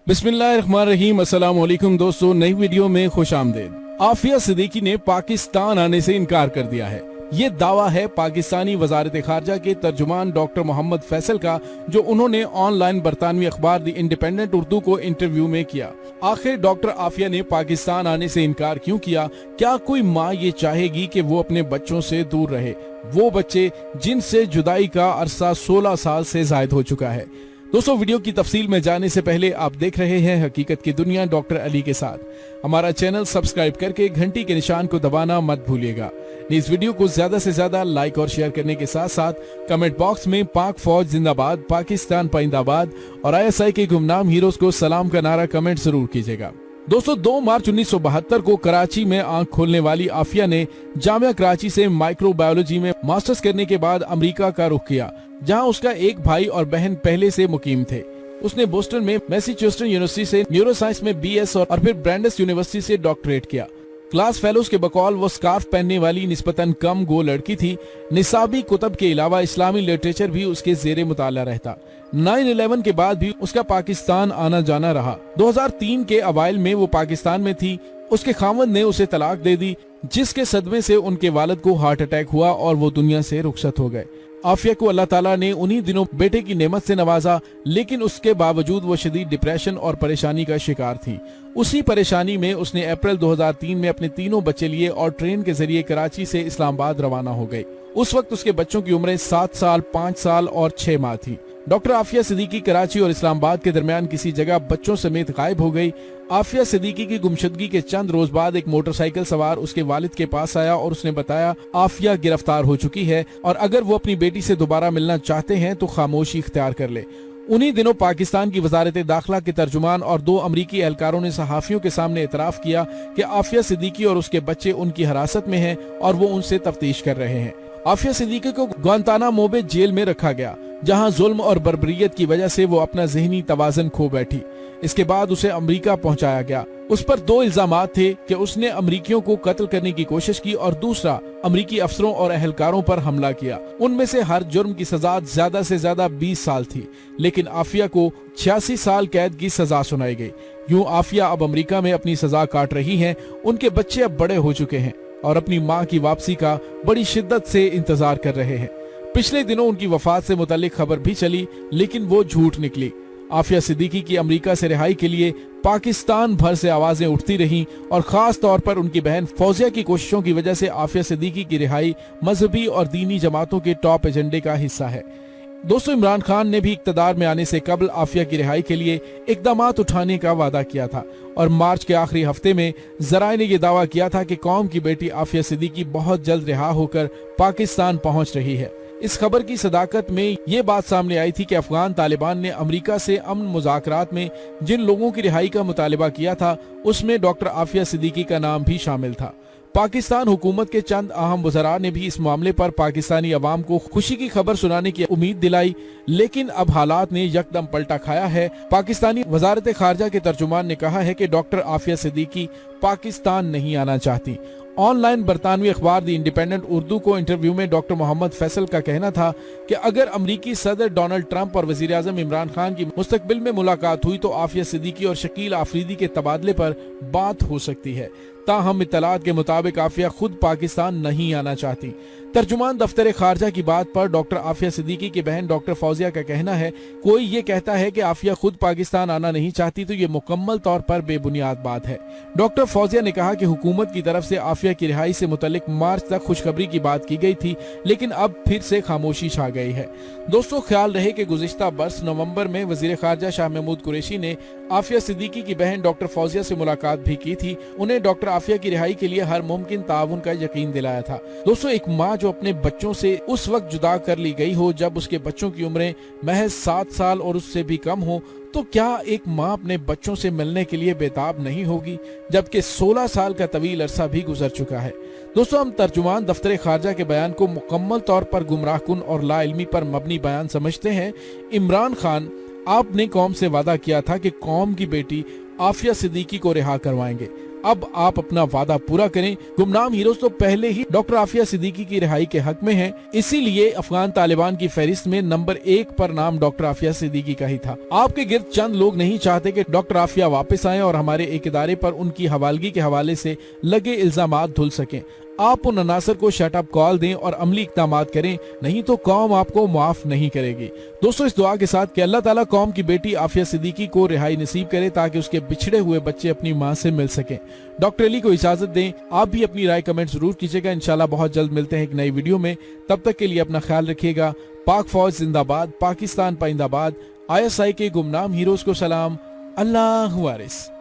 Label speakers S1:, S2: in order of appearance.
S1: बिस्मिल्लाहिर्रहमानिर्रहीम। अस्सलाम वालेकुम दोस्तों, नई वीडियो में खुश आमदेद। आफिया सिद्दीकी ने पाकिस्तान आने से इनकार कर दिया है। ये दावा है पाकिस्तानी वजारत खारजा के तर्जुमान डॉक्टर मोहम्मद फैसल का, जो उन्होंने ऑनलाइन बरतानवी अखबार द इंडिपेंडेंट उर्दू को इंटरव्यू में किया। आखिर डॉक्टर आफिया ने पाकिस्तान आने से इनकार क्यों किया? क्या कोई माँ ये चाहेगी कि वो अपने बच्चों से दूर रहे, वो बच्चे जिनसे जुदाई का अरसा 16 साल से जायद हो चुका है? दोस्तों, वीडियो की तफसील में जाने से पहले आप देख रहे हैं हकीकत की दुनिया डॉक्टर अली के साथ। हमारा चैनल सब्सक्राइब करके घंटी के निशान को दबाना मत भूलिएगा। इस वीडियो को ज्यादा से ज्यादा लाइक और शेयर करने के साथ साथ कमेंट बॉक्स में पाक फौज जिंदाबाद, पाकिस्तान पाइंदाबाद और ISI के गुमनाम हीरोज को सलाम का नारा कमेंट जरूर कीजिएगा। दोस्तों, 2 मार्च 1972 को कराची में आंख खोलने वाली आफिया ने जामिया कराची से माइक्रोबायोलॉजी में मास्टर्स करने के बाद अमेरिका का रुख किया, जहां उसका एक भाई और बहन पहले से मुकीम थे। उसने बोस्टन में मैसाचुसेट्स यूनिवर्सिटी से न्यूरोसाइंस में BS और फिर ब्रैंडेस यूनिवर्सिटी से डॉक्टरेट किया। क्लास फेलोज के बकौल वो स्कार्फ पहनने वाली निस्बतन कम गो लड़की थी। निसाबी कुतब के अलावा इस्लामी लिटरेचर भी उसके जेरे मुताला रहता। 9/11 के बाद भी उसका पाकिस्तान आना जाना रहा। 2003 के अवाइल में वो पाकिस्तान में थी। उसके खामद ने उसे तलाक दे दी, जिसके सदमे से उनके वालिद को हार्ट अटैक हुआ और वो दुनिया से रुखसत हो गए। आफिया को अल्लाह ताला ने उन्हीं दिनों बेटे की नेमत से नवाजा, लेकिन उसके बावजूद वो शदीद डिप्रेशन और परेशानी का शिकार थी। उसी परेशानी में उसने अप्रैल 2003 में अपने 3 बच्चे लिए और ट्रेन के जरिए कराची से इस्लामाबाद रवाना हो गई। उस वक्त उसके बच्चों की उम्रें 7 साल, 5 साल और 6 माह थी। डॉक्टर आफिया सिद्दीकी कराची और इस्लामाबाद के दरमियान किसी जगह बच्चों समेत गायब हो गई। आफिया सिद्दीकी की गुमशुदगी के चंद रोज बाद एक मोटरसाइकिल सवार उसके वालिद के पास आया और उसने बताया आफिया गिरफ्तार हो चुकी है और अगर वो अपनी बेटी से दोबारा मिलना चाहते हैं तो खामोशी इख्तियार कर ले। उन्हीं दिनों पाकिस्तान की वजारत दाखिला के तर्जुमान और 2 अमरीकी एहलकारों ने सहाफियों के सामने इतराफ किया कि आफिया सिद्दीकी और उसके बच्चे उनकी हिरासत में हैं और वो उनसे तफ्तीश कर रहे हैं। आफिया सिद्दीकी को ग्वांतानामो बे जेल में रखा गया, जहां जुल्म और बर्बरियत की वजह से वो अपना ज़हनी तवाज़ुन खो बैठी। इसके बाद उसे अमेरिका पहुंचाया गया। उस पर 2 इल्जामात थे कि उसने अमरीकियों को कत्ल करने की कोशिश की और दूसरा अमरीकी अफसरों और अहलकारों पर हमला किया। उनमें से हर जुर्म की सजा ज्यादा से ज्यादा 20 साल थी, लेकिन आफिया को 86 साल कैद की सजा सुनाई गई। यूं आफिया अब अमेरिका में अपनी सजा काट रही हैं। उनके बच्चे अब बड़े हो चुके हैं और अपनी माँ की वापसी का बड़ी शिद्दत से इंतजार कर रहे हैं। पिछले दिनों उनकी वफात से मुतालिक खबर भी चली, लेकिन वो झूठ निकली। आफिया सिद्दीकी की अमेरिका से रिहाई के लिए पाकिस्तान भर से आवाजें उठती रहीं और खास तौर पर उनकी बहन फौजिया की कोशिशों की वजह से आफिया सिद्दीकी की रिहाई मजहबी और दीनी जमातों के टॉप एजेंडे का हिस्सा है। दोस्तों, इमरान खान ने भी इक्तदार में आने से कबल आफिया की रिहाई के लिए इकदामात उठाने का वादा किया था और मार्च के आखिरी हफ्ते में जराए ने यह दावा किया था कि कौम की बेटी आफिया सिद्दीकी बहुत जल्द रिहा होकर पाकिस्तान पहुंच रही है। इस खबर की सदाकत में ये बात सामने आई थी कि अफगान तालिबान ने अमेरिका से अमन मुज़ाकरात में जिन लोगों की रिहाई का मुतालिबा किया था, उसमें डॉक्टर आफिया सिद्दीकी का नाम भी शामिल था। पाकिस्तान हुकूमत के चंद अहम वज़रा ने भी इस मामले पर पाकिस्तानी अवाम को खुशी की खबर सुनाने की उम्मीद दिलाई, लेकिन अब हालात ने यकदम पलटा खाया है। पाकिस्तानी वजारत खारजा के तर्जुमान ने कहा है कि डॉक्टर आफिया सिद्दीकी पाकिस्तान नहीं आना चाहती। ऑनलाइन बरतानवी अखबार द इंडिपेंडेंट उर्दू को इंटरव्यू में डॉक्टर मोहम्मद फैसल का कहना था कि अगर अमरीकी सदर डोनाल्ड ट्रंप और वजीर आजम इमरान खान की मुस्तकबिल में मुलाकात हुई तो आफिया सिद्दीकी और शकील आफरीदी के तबादले पर बात हो सकती है। ताहम इत्तलात के मुताबिक आफिया खुद पाकिस्तान नहीं आना चाहती। तर्जुमान दफ्तर खारजा की बात पर डॉक्टर आफिया सिद्दीकी की बहन डॉक्टर फौजिया का कहना है, कोई ये कहता है कि आफिया खुद पाकिस्तान आना नहीं चाहती तो ये मुकम्मल तौर पर बेबुनियाद बात है। डॉक्टर फौजिया ने कहा कि हुकूमत की तरफ से आफिया की रिहाई से मुतल्लिक मार्च तक खुशखबरी की बात की गई थी, लेकिन अब फिर से खामोशी छा गई है। दोस्तों, ख्याल रहे कि गुज़िश्ता बरस नवंबर में वजीर खारजा शाह महमूद कुरैशी ने आफिया सिद्दीकी की बहन डॉक्टर फौजिया से मुलाकात भी की थी। उन्हें डॉक्टर आफिया की रिहाई के लिए हर मुमकिन ताउन का यकीन दिलाया था। दोस्तों, एक माँ जो अपने बच्चों से उस वक्त जुदा कर ली गई हो जब उसके बच्चों की उम्रें महज 7 साल और उससे भी कम हो, तो क्या एक माँ अपने बच्चों से मिलने के लिए बेताब नहीं होगी, जबकि 16 साल का तवील अरसा भी गुजर चुका है। दोस्तों, हम तर्जुमान दफ्तर खारजा के बयान को मुकम्मल तौर पर गुमराहकुन और लाइल्मी पर मबनी बयान समझते हैं। इमरान खान, आपने कौम से वादा किया था कि कौम की बेटी आफिया सिद्दीकी को रिहा करवाएंगे। अब आप अपना वादा पूरा करें। गुमनाम हीरोज तो पहले ही डॉक्टर आफिया सिद्दीकी की रिहाई के हक में हैं, इसीलिए अफगान तालिबान की फहरिस्त में नंबर 1 पर नाम डॉक्टर आफिया सिद्दीकी का ही था। आपके गिर्द चंद लोग नहीं चाहते कि डॉक्टर आफिया वापस आएं और हमारे एक इदारे पर उनकी हवालगी के हवाले से लगे इल्जामात धुल सकें। आप उन अनासर को शट अप कॉल दें और अमली इक़दामात करें, नहीं तो कौम आपको माफ नहीं करेगी। दोस्तों, इस दुआ के साथ कि अल्लाह ताला कौम की बेटी आफिया सिद्दीकी को रिहाई नसीब करे ताकि उसके बिछड़े हुए बच्चे अपनी मां से मिल सकें। डॉक्टर अली को इजाजत दें। आप भी अपनी राय कमेंट जरूर कीजिएगा। इंशाल्लाह बहुत जल्द मिलते हैं एक नई वीडियो में। तब तक के लिए अपना ख्याल रखिएगा। पाक फौज जिंदाबाद, पाकिस्तान पाइंदाबाद। ISI के गुमनाम हीरोज को सलाम। अल्लाह वारिस।